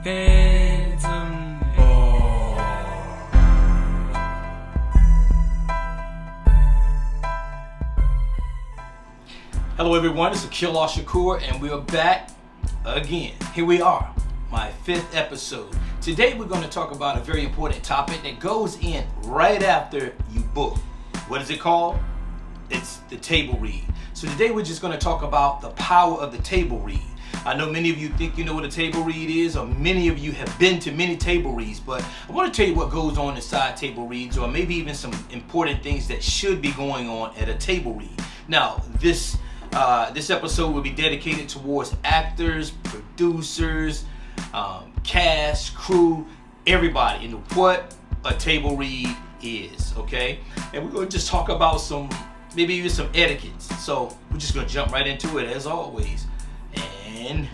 phantom. Hello everyone, it's Aqeel Ash-Shakoor and we're back again. Here we are, my 5th episode. Today we're going to talk about a very important topic that goes in right after you book. What is it called? It's the table read. So today we're just going to talk about the power of the table read. I know many of you think you know what a table read is, or many of you have been to many table reads, but I want to tell you what goes on inside table reads, or maybe even some important things that should be going on at a table read. Now, this episode will be dedicated towards actors, producers, cast, crew, everybody, and what a table read is, okay? And we're going to just talk about maybe even some etiquettes. So we're just going to jump right into it as always. And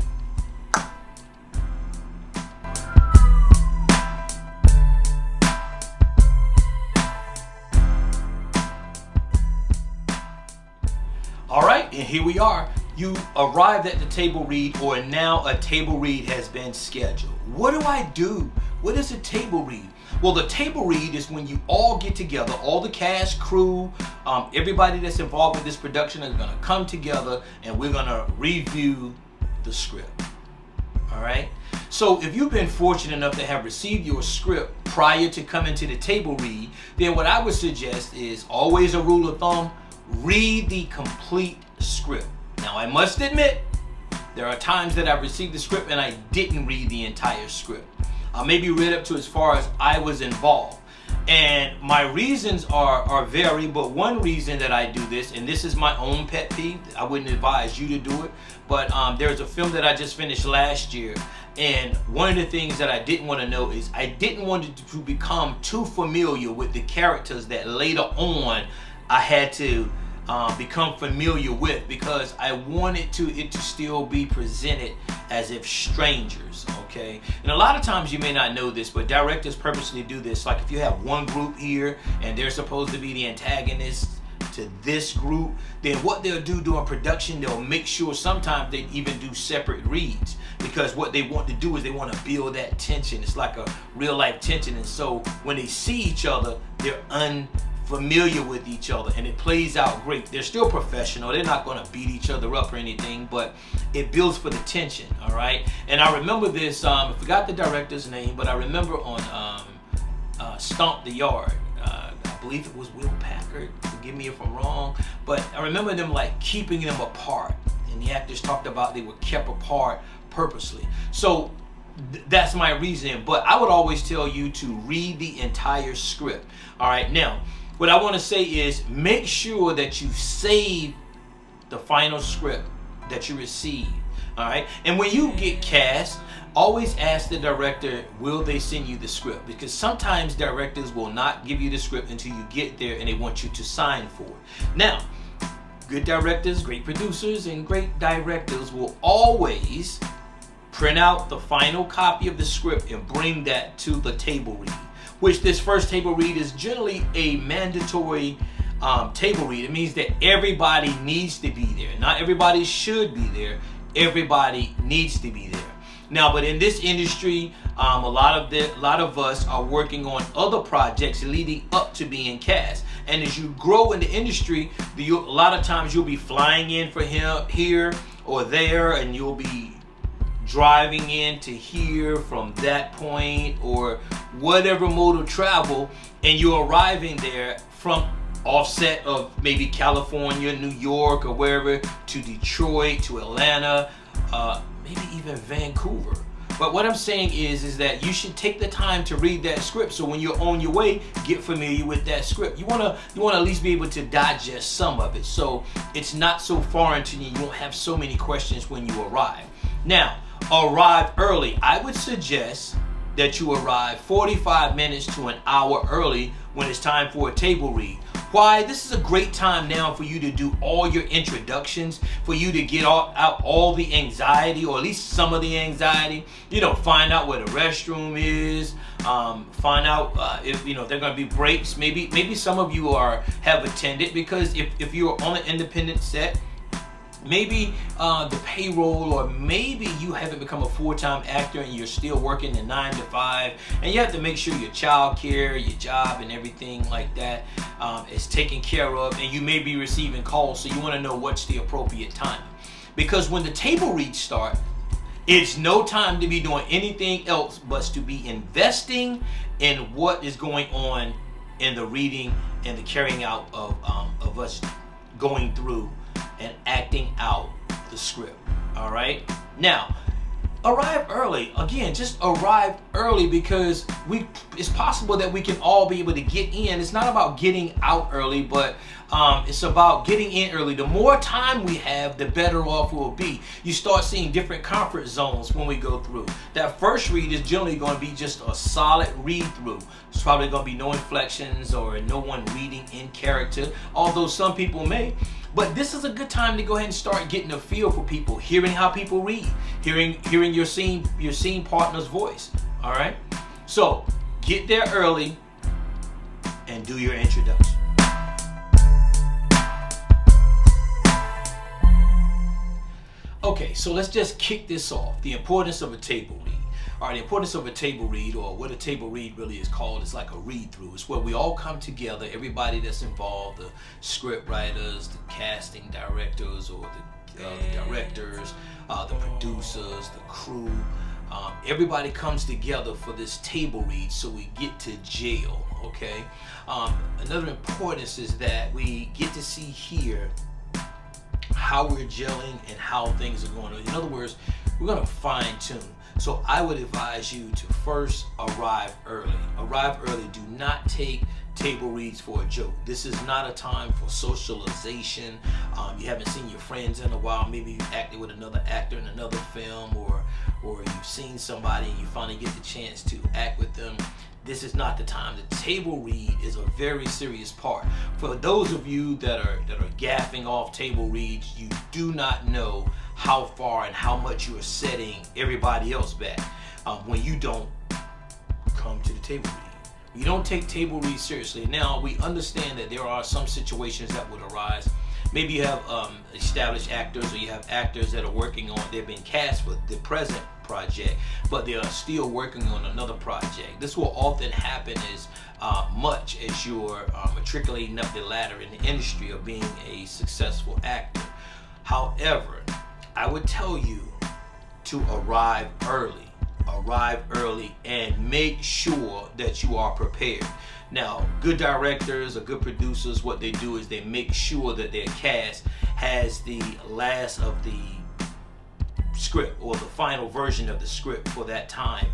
alright, and here we are. You arrived at the table read, or now a table read has been scheduled. What do I do? What is a table read? Well, the table read is when you all get together, all the cast, crew, everybody that's involved with this production is going to come together and we're going to review the script. Alright? So if you've been fortunate enough to have received your script prior to coming to the table read, then what I would suggest is, always a rule of thumb, read the complete script. Now I must admit, there are times that I've received the script and I didn't read the entire script. I maybe read up to as far as I was involved. And my reasons are varied, but one reason that I do this, and this is my own pet peeve, I wouldn't advise you to do it, but there's a film that I just finished last year, and one of the things that I didn't want to know is I didn't want it to become too familiar with the characters that later on I had to become familiar with, because I wanted it to still be presented as if strangers, okay? And a lot of times you may not know this, but directors purposely do this. Like if you have one group here and they're supposed to be the antagonists to this group, then what they'll do during production, they'll make sure sometimes they even do separate reads, because what they want to do is they want to build that tension. It's like a real life tension, and so when they see each other, they're unfamiliar with each other, and it plays out great. They're still professional, they're not going to beat each other up or anything, but it builds for the tension. All right, and I remember this, I forgot the director's name, but I remember on Stomp the Yard, I believe it was Will Packard, forgive me if I'm wrong, but I remember them like keeping them apart, and the actors talked about they were kept apart purposely. So that's my reasoning, but I would always tell you to read the entire script. All right, now what I want to say is, make sure that you save the final script that you receive. All right, and when you get cast, always ask the director, will they send you the script? Because sometimes directors will not give you the script until you get there and they want you to sign for it. Now, good directors, great producers, and great directors will always print out the final copy of the script and bring that to the table read, which this first table read is generally a mandatory table read. It means that everybody needs to be there. Not everybody should be there. Everybody needs to be there. Now, but in this industry, a lot of us are working on other projects leading up to being cast. And as you grow in the industry, a lot of times you'll be flying in for here or there, and you'll be driving in to here from that point, or whatever mode of travel, and you're arriving there from offset of maybe California, New York, or wherever, to Detroit, to Atlanta, maybe even Vancouver. But what I'm saying is that you should take the time to read that script, so when you're on your way, get familiar with that script. You wanna at least be able to digest some of it, so it's not so foreign to you. You won't have so many questions when you arrive. Now, arrive early. I would suggest that you arrive 45 minutes to an hour early when it's time for a table read. Why? This is a great time now for you to do all your introductions, for you to get out all the anxiety, or at least some of the anxiety. You know, find out where the restroom is, find out if there are going to be breaks. Maybe some of you have attended, because if you're on an independent set, maybe the payroll, or maybe you haven't become a full-time actor and you're still working the 9 to 5, and you have to make sure your child care, your job, and everything like that is taken care of, and you may be receiving calls, so you want to know what's the appropriate time. Because when the table reads start, it's no time to be doing anything else but to be investing in what is going on in the reading and the carrying out of us going through and acting out the script. All right, now arrive early. Again, just arrive early, because it's possible that we can all be able to get in. It's not about getting out early, but it's about getting in early. The more time we have, the better off we'll be. You start seeing different comfort zones when we go through. That first read is generally going to be just a solid read through. It's probably going to be no inflections or no one reading in character, although some people may. But this is a good time to go ahead and start getting a feel for people, hearing how people read, hearing your scene partner's voice. All right, so get there early and do your introduction. Okay, so let's just kick this off. The importance of a table read. All right, the importance of a table read, or what a table read really is called, is like a read-through. It's where we all come together, everybody that's involved, the script writers, the casting directors, or the directors, the producers, the crew. Everybody comes together for this table read, so we get to jail, okay? Another importance is that we get to see here how we're gelling and how things are going on. In other words, we're going to fine tune. So I would advise you to first arrive early. Arrive early. Do not take table reads for a joke. This is not a time for socialization. You haven't seen your friends in a while. Maybe you acted with another actor in another film, or you've seen somebody and you finally get the chance to act with them. This is not the time. The table read is a very serious part. For those of you that are gaffing off table reads, you do not know how far and how much you are setting everybody else back when you don't come to the table read. You don't take table reads seriously. Now, we understand that there are some situations that would arise. Maybe you have established actors, or you have actors that are working on, they've been cast for the present project, but they are still working on another project. This will often happen as much as you're matriculating up the ladder in the industry of being a successful actor. However, I would tell you to arrive early. Arrive early and make sure that you are prepared. Now, good directors or good producers, what they do is they make sure that their cast has the last of the script, or the final version of the script for that time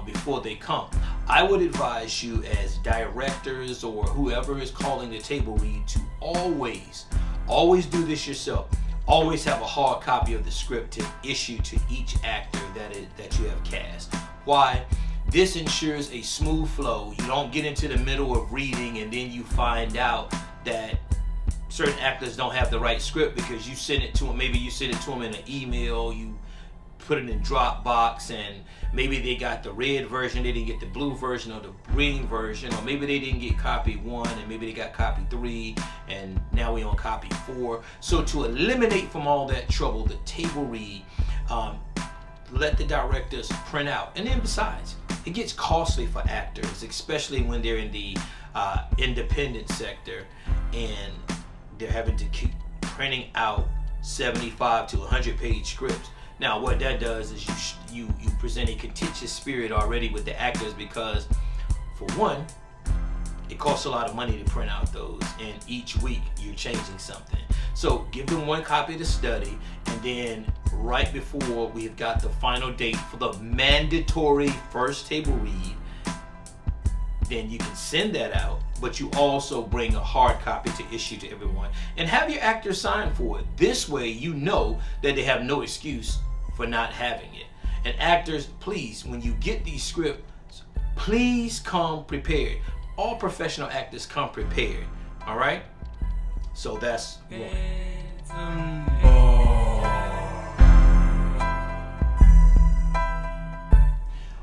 before they come. I would advise you, as directors or whoever is calling the table read, to always do this yourself. Always have a hard copy of the script to issue to each actor that you have cast. Why? This ensures a smooth flow. You don't get into the middle of reading and then you find out that certain actors don't have the right script because you send it to them. Maybe you send it to them in an email, you put it in Dropbox, and maybe they got the red version, they didn't get the blue version or the green version, or maybe they didn't get copy 1 and maybe they got copy 3 and now we on copy 4. So to eliminate from all that trouble, the table read, let the directors print out. And then besides, it gets costly for actors, especially when they're in the independent sector and they're having to keep printing out 75 to 100 page scripts. Now what that does is you present a contentious spirit already with the actors, because for one, it costs a lot of money to print out those, and each week you're changing something. So give them one copy to study, and then right before we've got the final date for the mandatory first table read, then you can send that out, but you also bring a hard copy to issue to everyone and have your actors sign for it. This way you know that they have no excuse for not having it. And actors, please, when you get these scripts, please come prepared. All professional actors come prepared, all right? So that's one.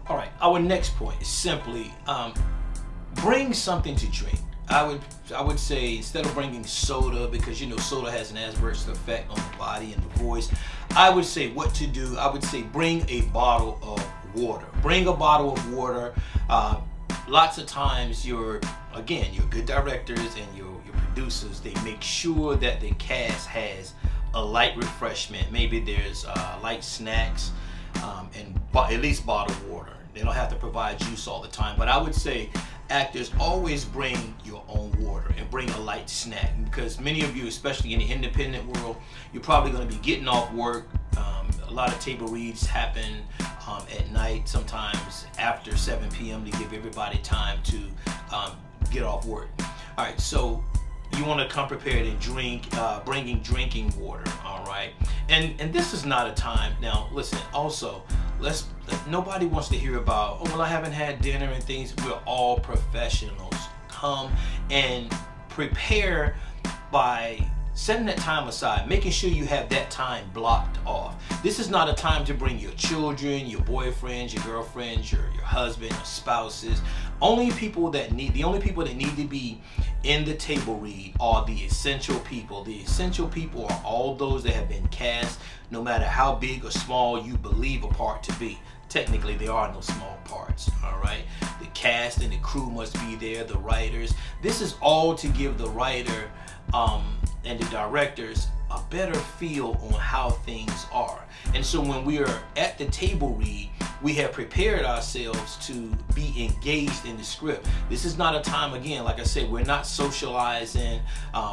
All right, our next point is simply bring something to drink. I would say, instead of bringing soda, because you know soda has an adverse effect on the body and the voice, I would say what to do. I would say bring a bottle of water. Bring a bottle of water. Lots of times your good directors and your producers, they make sure that the cast has a light refreshment. Maybe there's light snacks and at least bottled water. They don't have to provide juice all the time, but I would say actors, always bring your own water and bring a light snack, because many of you, especially in the independent world, you're probably going to be getting off work. A lot of table reads happen at night, sometimes after 7 p.m. to give everybody time to get off work. All right, so you want to come prepared and drink, bringing drinking water. All right, and this is not a time. Now listen, also, nobody wants to hear about, oh well, I haven't had dinner and things. We're all professionals. Come and prepare by setting that time aside, making sure you have that time blocked off. This is not a time to bring your children, your boyfriends, your girlfriends, your husband, your spouses. The only people that need to be in the table read are the essential people. The essential people are all those that have been cast, no matter how big or small you believe a part to be. Technically, there are no small parts, all right? The cast and the crew must be there, the writers. This is all to give the writer and the directors a better feel on how things are. And so when we are at the table read, we have prepared ourselves to be engaged in the script. This is not a time, again, like I said, we're not socializing,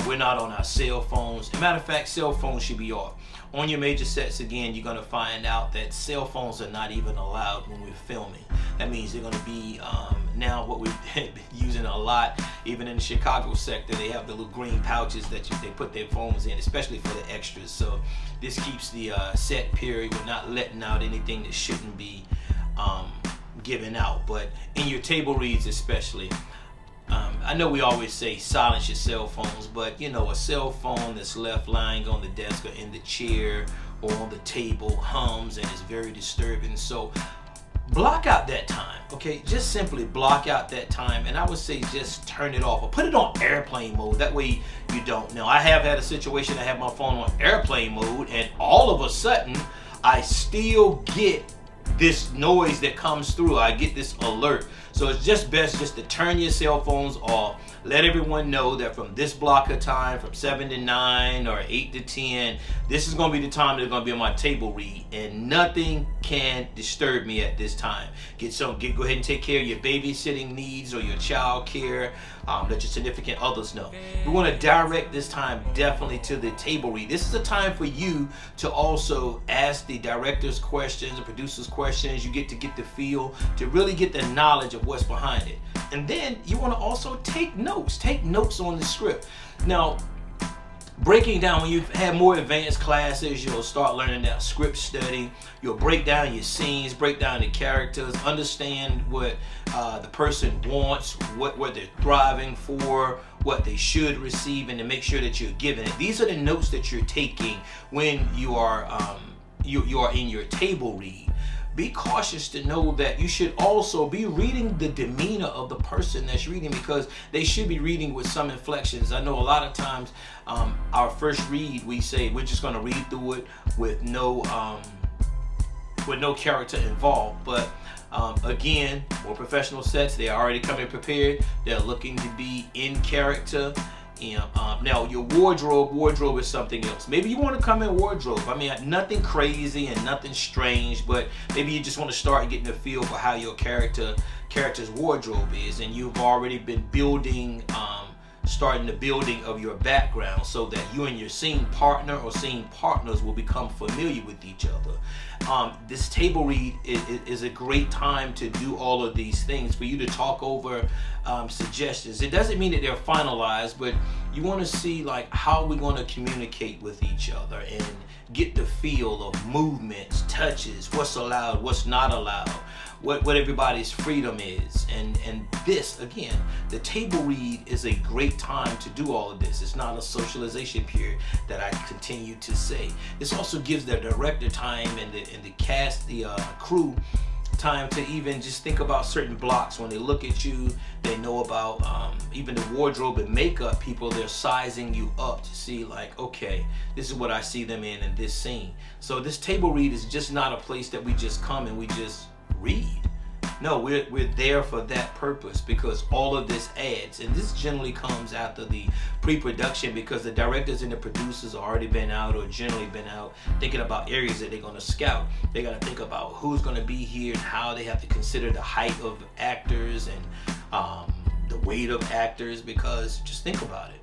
we're not on our cell phones. As a matter of fact, cell phones should be off. On your major sets, again, you're going to find out that cell phones are not even allowed when we're filming. That means they're going to be, now what we've been using a lot, even in the Chicago sector, they have the little green pouches that they put their phones in, especially for the extras. So this keeps the set period. We're not letting out anything that shouldn't be given out. But in your table reads especially, I know we always say silence your cell phones, but you know, a cell phone that's left lying on the desk or in the chair or on the table hums and is very disturbing. So block out that time, okay? Just simply block out that time, and I would say just turn it off or put it on airplane mode. That way you don't. Now, I have had a situation, I have my phone on airplane mode, and all of a sudden I still get this noise that comes through. I get this alert. So it's just best just to turn your cell phones off. Let everyone know that from this block of time, from 7 to 9 or 8 to 10, this is going to be the time they're going to be on my table read, and nothing can disturb me at this time. Go ahead and take care of your babysitting needs or your child care. Let your significant others know. We want to direct this time definitely to the table read. This is a time for you to also ask the director's questions, the producer's questions. You get to get the feel, to really get the knowledge of what's behind it. And then you want to also take notes. Take notes on the script. Now, breaking down, when you've had more advanced classes, you'll start learning that script study. You'll break down your scenes, break down the characters, understand what the person wants, what they're thriving for, what they should receive, and to make sure that you're giving it. These are the notes that you're taking when you are in your table read. Be cautious to know that you should also be reading the demeanor of the person that's reading, because they should be reading with some inflections. I know a lot of times our first read, we say we're just going to read through it with no character involved. But again, more professional sets, they're already coming prepared. They're looking to be in character. Now your wardrobe is something else. Maybe you want to come in wardrobe. I mean, nothing crazy and nothing strange, but maybe you just want to start getting a feel for how your character's wardrobe is, and you've already been building, starting the building of your background, so that you and your scene partner or scene partners will become familiar with each other. This table read is a great time to do all of these things, for you to talk over suggestions. It doesn't mean that they're finalized, but you want to see like how we're going to communicate with each other and get the feel of movements, touches, what's allowed, what's not allowed, what everybody's freedom is. And this, again, the table read is a great time to do all of this. It's not a socialization period, that I continue to say. This also gives the director time and the cast, the crew, time to even just think about certain blocks. When they look at you, they know about even the wardrobe and makeup people, they're sizing you up to see like, okay, this is what I see them in this scene. So this table read is just not a place that we just come and we just read. No, we're there for that purpose, because all of this adds, and this generally comes after the pre-production, because the directors and the producers have already been out, or generally been out, thinking about areas that they're going to scout. They got to think about who's going to be here and how they have to consider the height of actors and the weight of actors, because just think about it.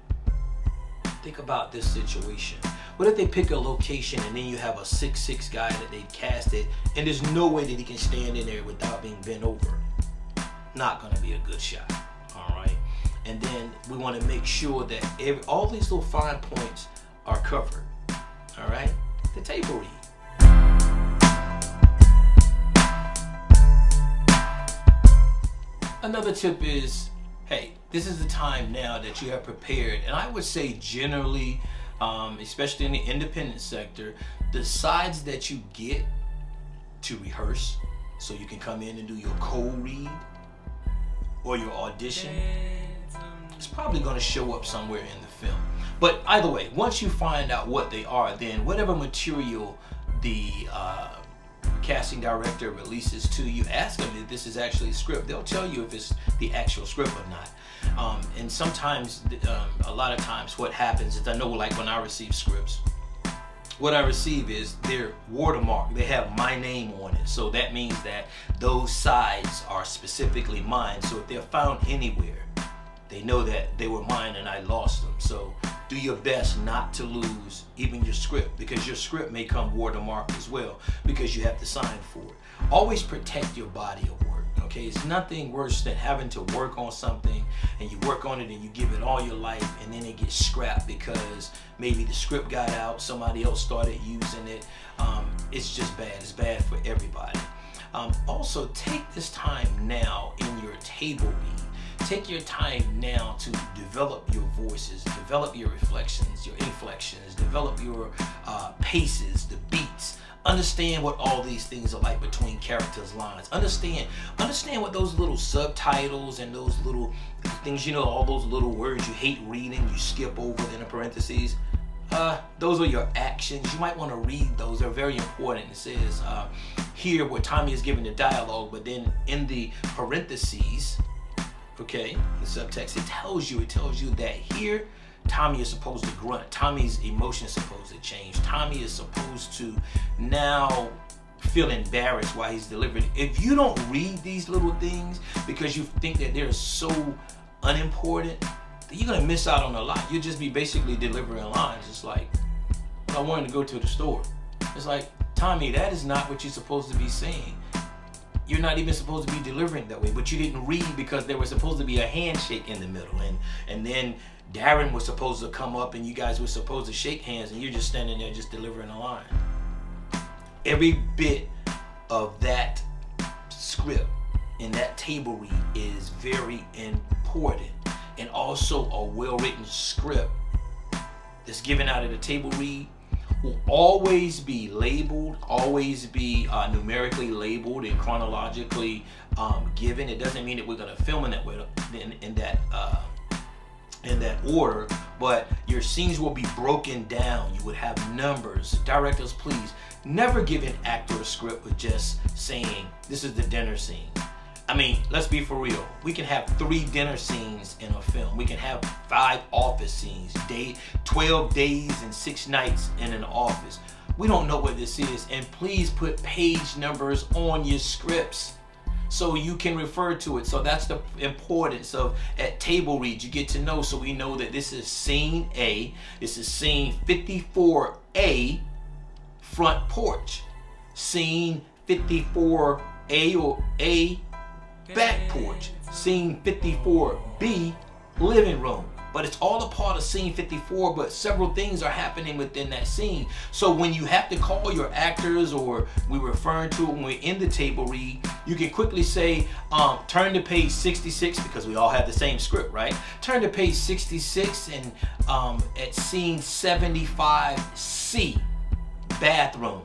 Think about this situation. What if they pick a location and then you have a 6'6" guy that they casted, and there's no way that he can stand in there without being bent over? Not going to be a good shot. All right. And then we want to make sure that all these little fine points are covered. All right. The table read. Another tip is, hey, this is the time now that you have prepared, and I would say generally, especially in the independent sector, the sides that you get to rehearse, so you can come in and do your co-read or your audition, it's probably going to show up somewhere in the film. But either way, once you find out what they are, then whatever material the casting director releases to you, ask them if this is actually a script. They'll tell you if it's the actual script or not. And sometimes, a lot of times what happens is, I know like when I receive scripts, what I receive is their watermark. They have my name on it. So that means that those sides are specifically mine. So if they're found anywhere, they know that they were mine and I lost them. So do your best not to lose even your script, because your script may come watermarked as well, because you have to sign for it. Always protect your body of work. Okay, it's nothing worse than having to work on something and you work on it and you give it all your life and then it gets scrapped because maybe the script got out, somebody else started using it. It's just bad. It's bad for everybody. Also, take this time now in your table read. Take your time now to develop your voices, develop your reflections, your inflections, develop your paces, the beats. Understand what all these things are like between characters' lines. Understand what those little subtitles and those little things, you know, all those little words you hate reading, you skip over in the parentheses. Those are your actions. You might want to read those. They're very important. It says here where Tommy is giving the dialogue, but then in the parentheses, okay, the subtext, it tells you that here Tommy is supposed to grunt. Tommy's emotion is supposed to change. Tommy is supposed to now feel embarrassed while he's delivering. If you don't read these little things because you think that they're so unimportant, then you're gonna miss out on a lot. You'll just be basically delivering lines. It's like, I wanted to go to the store. It's like, Tommy, that is not what you're supposed to be saying. You're not even supposed to be delivering that way, but you didn't read because there was supposed to be a handshake in the middle, and then Darren was supposed to come up and you guys were supposed to shake hands, and you're just standing there just delivering a line. Every bit of that script in that table read is very important. And also a well-written script that's given out at a table read will always be labeled, always be numerically labeled and chronologically given. It doesn't mean that we're going to film in that way, in that order, but your scenes will be broken down. You would have numbers. Directors, please never give an actor a script with just saying this is the dinner scene. I mean, let's be for real. We can have 3 dinner scenes in a film. We can have 5 office scenes, 12 days and 6 nights in an office. We don't know what this is, and please put page numbers on your scripts so you can refer to it. So that's the importance of at table read. You get to know, so we know that this is scene A, this is scene 54A, front porch, scene 54A or A, back porch, scene 54B, living room. But it's all a part of scene 54, but several things are happening within that scene. So when you have to call your actors, or we're referring to it when we're in the table read, you can quickly say, turn to page 66, because we all have the same script, right? Turn to page 66 and at scene 75C, bathroom.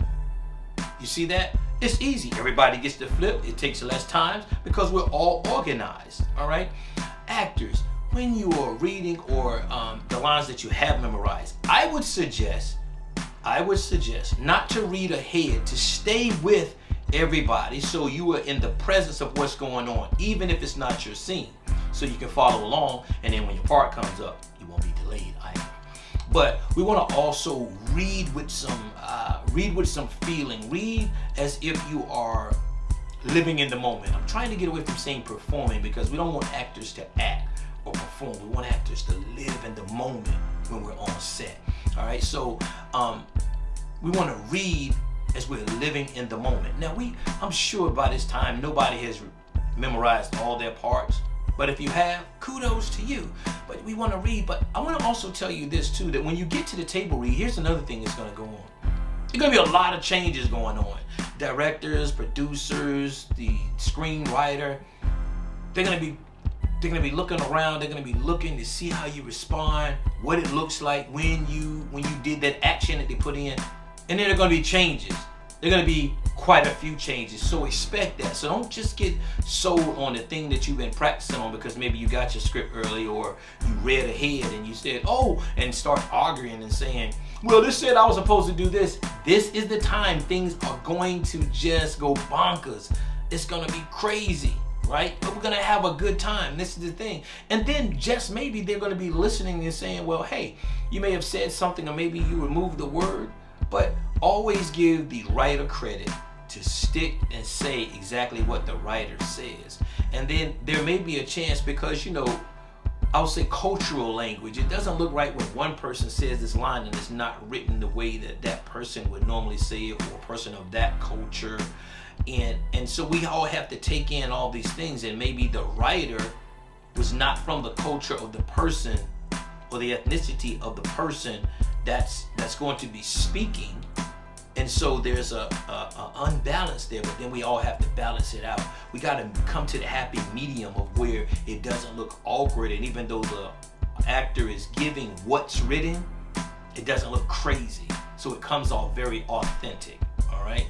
You see that? It's easy. Everybody gets to flip. It takes less time because we're all organized. All right. Actors, when you are reading or the lines that you have memorized, I would suggest not to read ahead, to stay with everybody so you are in the presence of what's going on, even if it's not your scene, so you can follow along, and then when your part comes up, you won't be delayed either. But we want to also read with some feeling. Read as if you are living in the moment. I'm trying to get away from saying performing, because we don't want actors to act or perform. We want actors to live in the moment when we're on set. All right, so we want to read as we're living in the moment. Now, I'm sure by this time nobody has memorized all their parts, but if you have, kudos to you. But we want to read. But I want to also tell you this too, that when you get to the table read, here's another thing that's going to go on. There's going to be a lot of changes going on. Directors, producers, the screenwriter, they're going to be looking around. They're going to be looking to see how you respond, what it looks like when you did that action that they put in. And then there are going to be changes. There are going to be quite a few changes. So expect that. So don't just get sold on the thing that you've been practicing on because maybe you got your script early or you read ahead and you said, oh, and start arguing and saying, well, this said I was supposed to do this. This is the time things are going to just go bonkers. It's going to be crazy, right? But we're going to have a good time. This is the thing. And then just maybe they're going to be listening and saying, well, hey, you may have said something or maybe you removed the word, but always give the writer credit to stick and say exactly what the writer says. And then there may be a chance because, you know, I would say cultural language. It doesn't look right when one person says this line and it's not written the way that that person would normally say it, or a person of that culture. And so we all have to take in all these things, and maybe the writer was not from the culture of the person or the ethnicity of the person that's going to be speaking. And so there's a unbalance there, but then we all have to balance it out. We got to come to the happy medium of where it doesn't look awkward, and even though the actor is giving what's written, it doesn't look crazy. So it comes off very authentic, all right?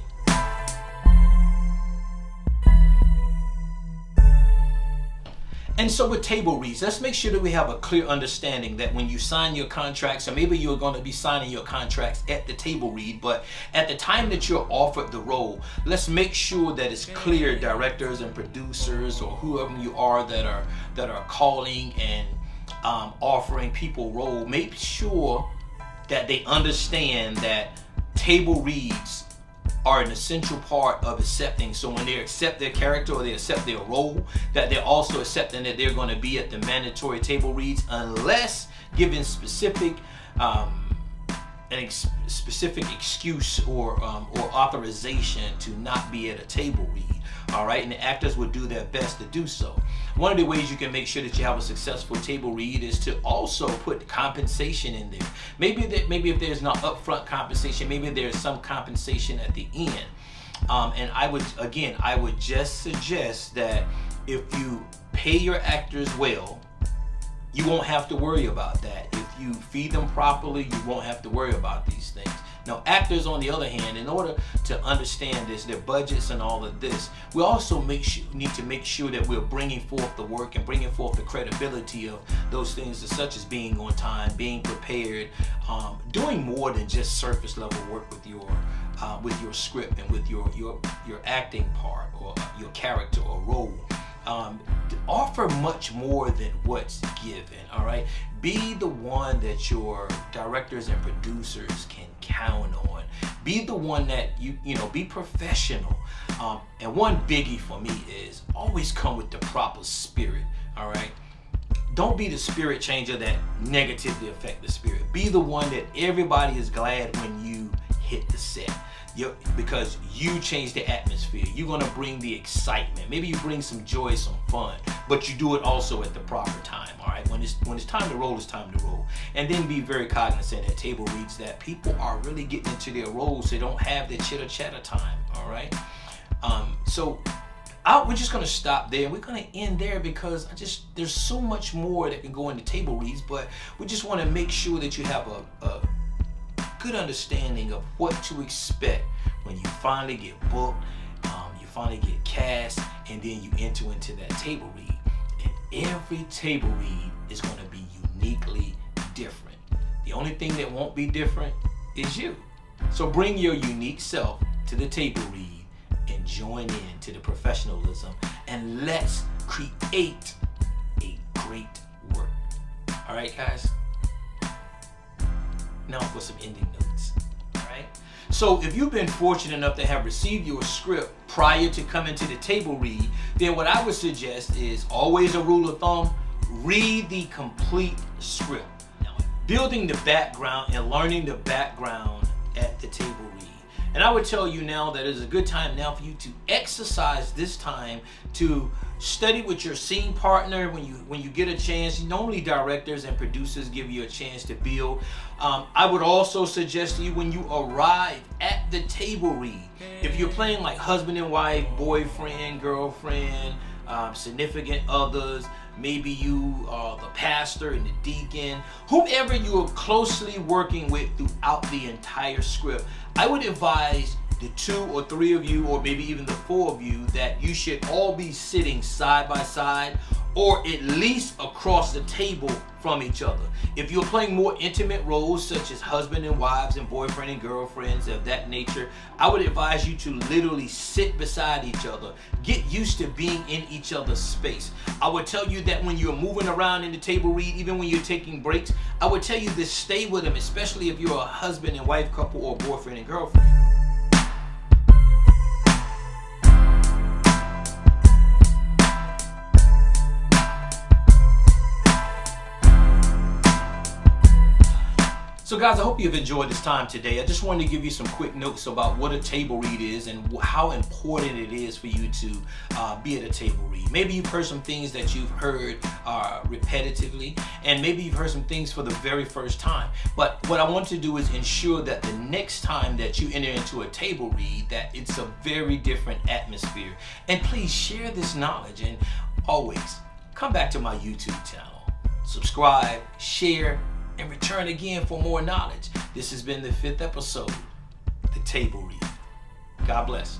And so with table reads, let's make sure that we have a clear understanding that when you sign your contracts, or maybe you're going to be signing your contracts at the table read, but at the time that you're offered the role, let's make sure that it's clear, directors and producers or whoever you are that are calling and offering people role, make sure that they understand that table reads are an essential part of accepting. So when they accept their character or they accept their role, that they're also accepting that they're going to be at the mandatory table reads, unless given specific specific excuse or authorization to not be at a table read. All right, and the actors will do their best to do so. One of the ways you can make sure that you have a successful table read is to also put compensation in there. Maybe if there's not upfront compensation, maybe there's some compensation at the end. And I would just suggest that if you pay your actors well, you won't have to worry about that. If you feed them properly, you won't have to worry about these things. Now, actors, on the other hand, in order to understand this, their budgets and all of this, we also need to make sure that we're bringing forth the work and bringing forth the credibility of those things, such as being on time, being prepared, doing more than just surface level work with your script and with your acting part or your character or role. Offer much more than what's given. All right, be the one that your directors and producers can count on. Be the one that you know, be professional. And one biggie for me is always come with the proper spirit. All right, don't be the spirit changer that negatively affect the spirit. Be the one that everybody is glad when you hit the set. Because you change the atmosphere. You're gonna bring the excitement. Maybe you bring some joy, some fun, but you do it also at the proper time. All right, when it's time to roll, it's time to roll. And then be very cognizant at table reads that people are really getting into their roles. They don't have their chitter chatter time. All right, so we're just gonna stop there. We're gonna end there because there's so much more that can go into table reads, but we just want to make sure that you have a good understanding of what to expect when you finally get booked finally get cast, and then you enter into that table read. And every table read is going to be uniquely different. The only thing that won't be different is you. So bring your unique self to the table read and join in to the professionalism, and let's create a great work. All right, guys? Now for some ending notes. All right? So if you've been fortunate enough to have received your script prior to coming to the table read, then what I would suggest is, always a rule of thumb, read the complete script. Now, building the background and learning the background at the table read. And I would tell you now that it's a good time now for you to exercise this time to study with your scene partner when you get a chance. Normally directors and producers give you a chance to build. I would also suggest to you, when you arrive at the table read, if you're playing like husband and wife, boyfriend, girlfriend, significant others, maybe you are the pastor and the deacon, whomever you are closely working with throughout the entire script, I would advise the 2 or 3 of you, or maybe even the 4 of you, that you should all be sitting side by side, or at least across the table from each other. If you're playing more intimate roles such as husband and wives and boyfriend and girlfriends of that nature, I would advise you to literally sit beside each other. Get used to being in each other's space. I would tell you that when you're moving around in the table read, even when you're taking breaks, I would tell you to stay with them, especially if you're a husband and wife couple or boyfriend and girlfriend. So guys, I hope you've enjoyed this time today. I just wanted to give you some quick notes about what a table read is and how important it is for you to be at a table read. Maybe you've heard some things that you've heard repetitively, and maybe you've heard some things for the very first time. But what I want to do is ensure that the next time that you enter into a table read, that it's a very different atmosphere. And please share this knowledge, and always come back to my YouTube channel. Subscribe, share, and return again for more knowledge. This has been the 5th episode, The Table Read. God bless.